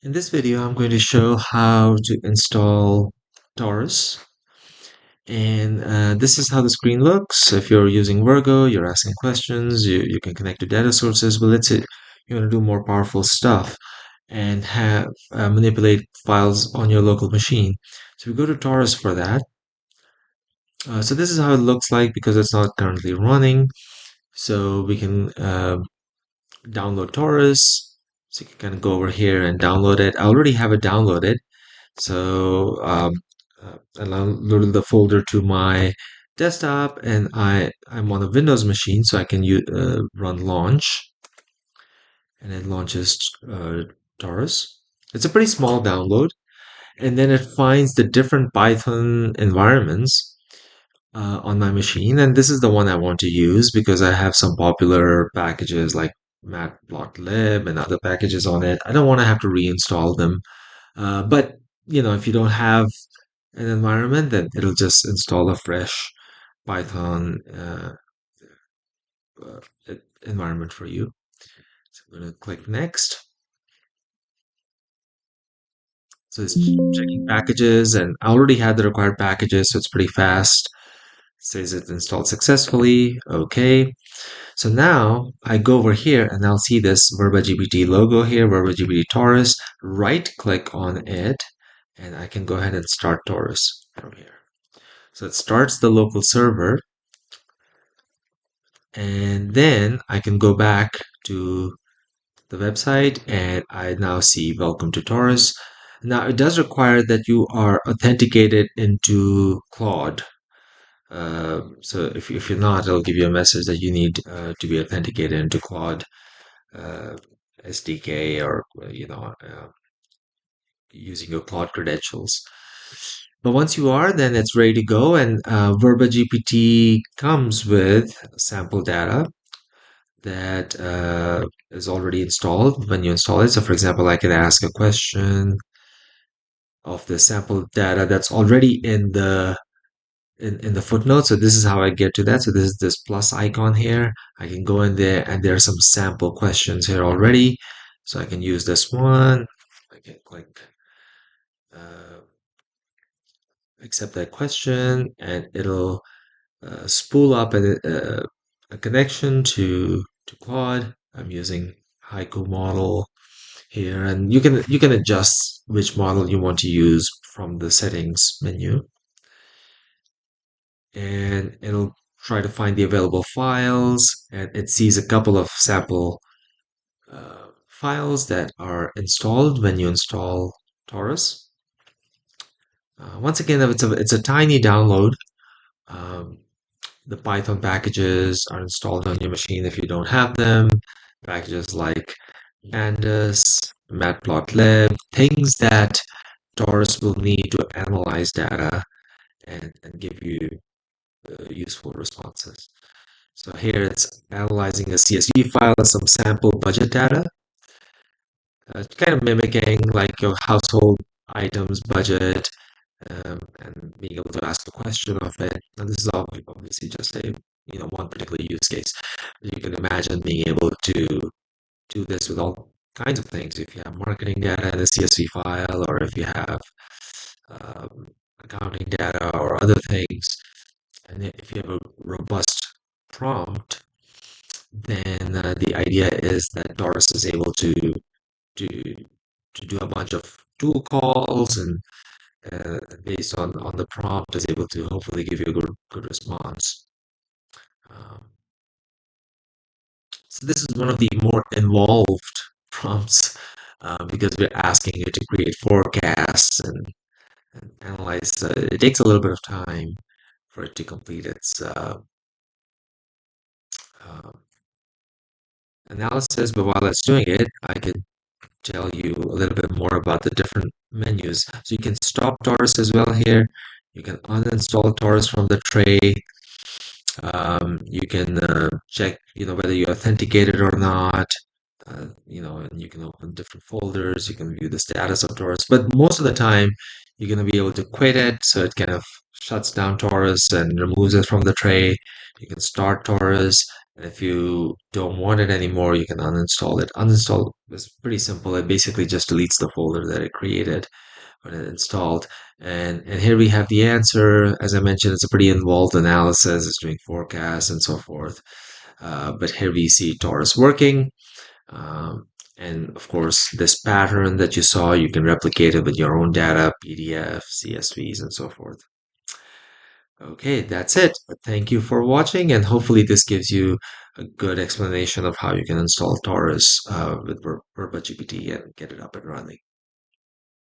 In this video, I'm going to show how to install Taurus. And this is how the screen looks. If you're using Virgo, you're asking questions, you can connect to data sources, but let's say you want to do more powerful stuff and have manipulate files on your local machine. So we go to Taurus for that. So this is how it looks like because it's not currently running. So we can download Taurus. So you can kind of go over here and download it. I already have it downloaded. So I loaded the folder to my desktop, and I'm on a Windows machine, so I can run launch, and it launches Taurus. It's a pretty small download, and then it finds the different Python environments on my machine, and this is the one I want to use because I have some popular packages like matplotlib and other packages on it. I don't want to have to reinstall them, but if you don't have an environment, then it'll just install a fresh Python uh, environment for you. So I'm going to click next. So it's checking packages, and I already had the required packages, so it's pretty fast. It says it's installed successfully. Okay. So now I go over here and I'll see this VerbaGPT logo here, VerbaGPT Taurus. Right click on it, and I can go ahead and start Taurus from here. So it starts the local server, and then I can go back to the website and I now see welcome to Taurus. Now it does require that you are authenticated into Claude. So if you're not, it'll give you a message that you need to be authenticated into Claude uh, SDK, or using your Claude credentials. But once you are, then it's ready to go, and VerbaGPT comes with sample data that is already installed when you install it. So for example, I can ask a question of the sample data that's already in the footnote. So this is how I get to that. So this is this plus icon here. I can go in there and there are some sample questions here already. So I can use this one. I can click uh, accept that question, and it'll spool up a connection to Claude. I'm using Haiku model here, and you can adjust which model you want to use from the settings menu, and it'll try to find the available files, and it sees a couple of sample files that are installed when you install Taurus. Once again, it's a tiny download. Um, the Python packages are installed on your machine if you don't have them. Packages like pandas, matplotlib, things that Taurus will need to analyze data and give you useful responses. So here it's analyzing a CSV file and some sample budget data, kind of mimicking like your household items budget, and being able to ask a question of it. And this is obviously just a one particular use case. You can imagine being able to do this with all kinds of things. If you have marketing data in a CSV file, or if you have um, accounting data or other things, and if you have a robust prompt, then the idea is that Doris is able to to do a bunch of tool calls, and based on the prompt is able to hopefully give you a good response. Um, so this is one of the more involved prompts because we're asking it to create forecasts and analyze. It takes a little bit of time for it to complete its uh, analysis, but while it's doing it, I can tell you a little bit more about the different menus. So you can stop Taurus as well here. You can uninstall Taurus from the tray. You can check, whether you authenticated or not. And you can open different folders. You can view the status of Taurus. But most of the time, you're going to be able to quit it, so it kind of shuts down Taurus and removes it from the tray. You can start Taurus, And if you don't want it anymore, you can uninstall it. Uninstall is pretty simple. It basically just deletes the folder that it created when it installed. And here we have the answer. As I mentioned, it's a pretty involved analysis. It's doing forecasts and so forth. But here we see Taurus working. Um, and of course, this pattern that you saw, you can replicate it with your own data, PDF, CSVs, and so forth. Okay, that's it. Thank you for watching, and hopefully this gives you a good explanation of how you can install Taurus with VerbaGPT and get it up and running.